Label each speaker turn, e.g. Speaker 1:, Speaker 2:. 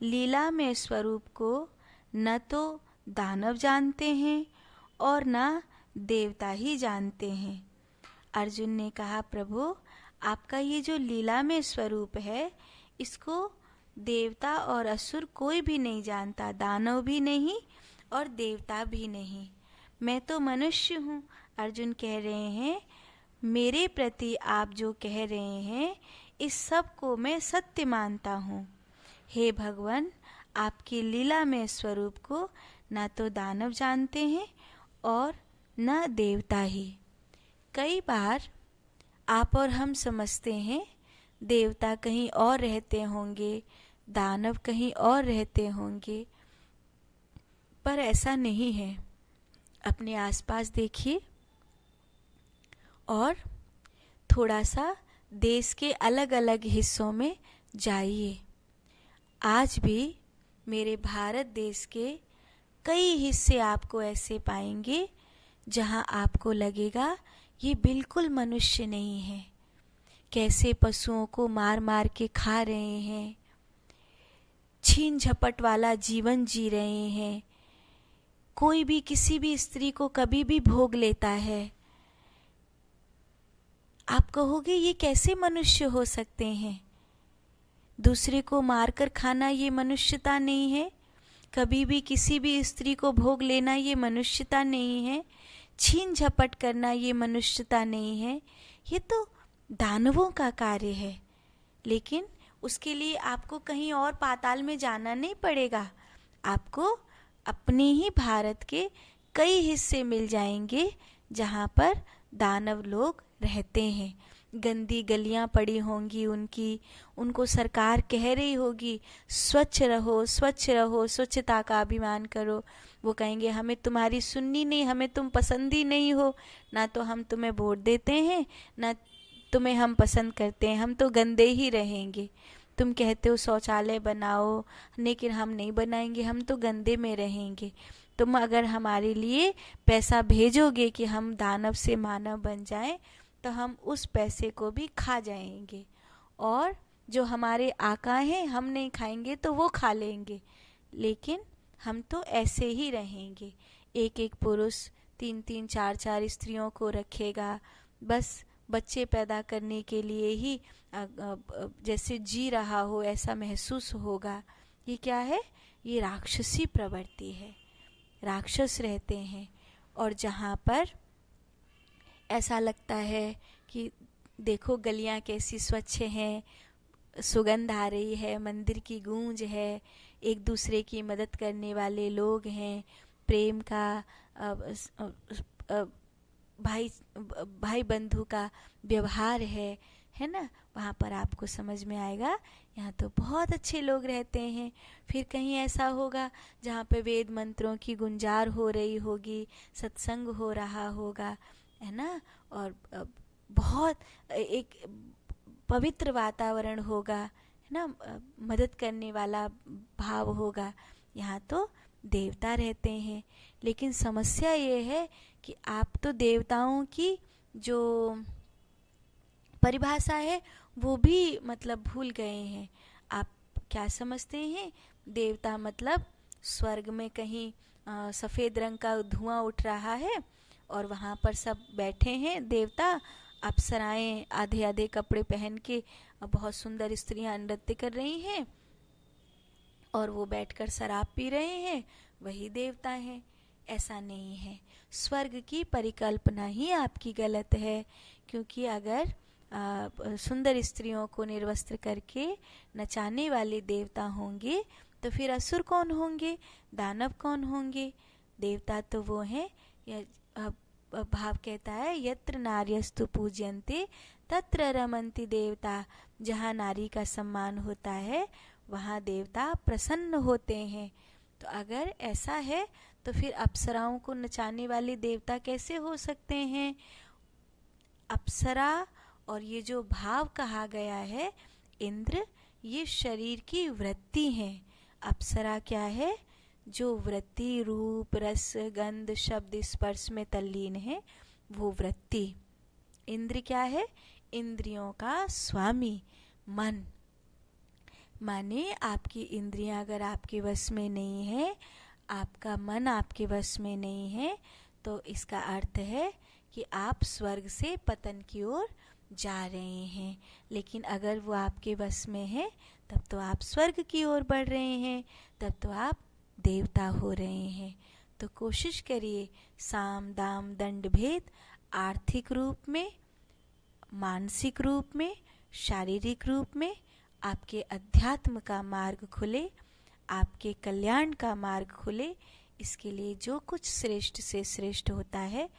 Speaker 1: लीला में स्वरूप को न तो दानव जानते हैं और न देवता ही जानते हैं। अर्जुन ने कहा, प्रभु आपका ये जो लीला में स्वरूप है इसको देवता और असुर कोई भी नहीं जानता, दानव भी नहीं और देवता भी नहीं। मैं तो मनुष्य हूँ। अर्जुन कह रहे हैं, मेरे प्रति आप जो कह रहे हैं इस सब को मैं सत्य मानता हूँ। हे भगवान, आपकी लीला में स्वरूप को ना तो दानव जानते हैं और न देवता ही। कई बार आप और हम समझते हैं देवता कहीं और रहते होंगे, दानव कहीं और रहते होंगे, पर ऐसा नहीं है। अपने आसपास देखिए और थोड़ा सा देश के अलग अलग हिस्सों में जाइए। आज भी मेरे भारत देश के कई हिस्से आपको ऐसे पाएंगे जहां आपको लगेगा ये बिल्कुल मनुष्य नहीं है। कैसे पशुओं को मार मार के खा रहे हैं, छीन झपट वाला जीवन जी रहे हैं, कोई भी किसी भी स्त्री को कभी भी भोग लेता है। आप कहोगे ये कैसे मनुष्य हो सकते हैं? दूसरे को मारकर खाना ये मनुष्यता नहीं है। कभी भी किसी भी स्त्री को भोग लेना ये मनुष्यता नहीं है। छीन झपट करना ये मनुष्यता नहीं है। ये तो दानवों का कार्य है। लेकिन उसके लिए आपको कहीं और पाताल में जाना नहीं पड़ेगा। आपको अपने ही भारत के कई हिस्से मिल जाएंगे जहाँ पर दानव लोग रहते हैं। गंदी गलियां पड़ी होंगी उनको सरकार कह रही होगी स्वच्छ रहो, स्वच्छ रहो, स्वच्छता का अभिमान करो। वो कहेंगे हमें तुम्हारी सुननी नहीं, हमें तुम पसंद ही नहीं हो, ना तो हम तुम्हें वोट देते हैं ना तुम्हें हम पसंद करते हैं, हम तो गंदे ही रहेंगे। तुम कहते हो शौचालय बनाओ, लेकिन हम नहीं बनाएंगे, हम तो गंदे में रहेंगे। तुम अगर हमारे लिए पैसा भेजोगे कि हम दानव से मानव बन जाएं, तो हम उस पैसे को भी खा जाएंगे और जो हमारे आका हैं हम नहीं खाएंगे तो वो खा लेंगे। लेकिन हम तो ऐसे ही रहेंगे। एक एक पुरुष 3-3 4-4 स्त्रियों को रखेगा, बस बच्चे पैदा करने के लिए ही जैसे जी रहा हो ऐसा महसूस होगा। ये क्या है? ये राक्षसी प्रवृत्ति है। राक्षस रहते हैं और जहाँ पर ऐसा लगता है कि देखो गलियाँ कैसी स्वच्छ हैं, सुगंध आ रही है, मंदिर की गूंज है, एक दूसरे की मदद करने वाले लोग हैं, प्रेम का भाई बंधु का व्यवहार है ना, वहाँ पर आपको समझ में आएगा यहाँ तो बहुत अच्छे लोग रहते हैं। फिर कहीं ऐसा होगा जहाँ पे वेद मंत्रों की गुंजार हो रही होगी, सत्संग हो रहा होगा, है ना, और बहुत एक पवित्र वातावरण होगा, है ना, मदद करने वाला भाव होगा। यहाँ तो देवता रहते हैं। लेकिन समस्या ये है कि आप तो देवताओं की जो परिभाषा है वो भी मतलब भूल गए हैं। आप क्या समझते हैं? देवता मतलब स्वर्ग में कहीं सफ़ेद रंग का धुआं उठ रहा है और वहाँ पर सब बैठे हैं देवता, अप्सराएं आधे आधे कपड़े पहन के, बहुत सुंदर स्त्रियां नृत्य कर रही हैं और वो बैठकर शराब पी रहे हैं, वही देवता हैं। ऐसा नहीं है। स्वर्ग की परिकल्पना ही आपकी गलत है। क्योंकि अगर सुंदर स्त्रियों को निर्वस्त्र करके नचाने वाले देवता होंगे तो फिर असुर कौन होंगे, दानव कौन होंगे? देवता तो वो हैं, भाव कहता है यत्र नार्यस्तु पूज्यन्ते तत्र रमन्ति देवता। जहाँ नारी का सम्मान होता है वहाँ देवता प्रसन्न होते हैं। तो अगर ऐसा है तो फिर अप्सराओं को नचाने वाले देवता कैसे हो सकते हैं? अप्सरा और ये जो भाव कहा गया है इंद्र, ये शरीर की वृत्ति है। अप्सरा क्या है? जो वृत्ति रूप रस गंध शब्द स्पर्श में तल्लीन है, वो वृत्ति। इंद्र क्या है? इंद्रियों का स्वामी मन। माने आपकी इंद्रियां अगर आपके वश में नहीं है, आपका मन आपके वश में नहीं है, तो इसका अर्थ है कि आप स्वर्ग से पतन की ओर जा रहे हैं। लेकिन अगर वो आपके वश में है, तब तो आप स्वर्ग की ओर बढ़ रहे हैं, तब तो आप देवता हो रहे हैं। तो कोशिश करिए साम दाम दंड भेद आर्थिक रूप में, मानसिक रूप में, शारीरिक रूप में आपके अध्यात्म का मार्ग खुले, आपके कल्याण का मार्ग खुले। इसके लिए जो कुछ श्रेष्ठ से श्रेष्ठ होता है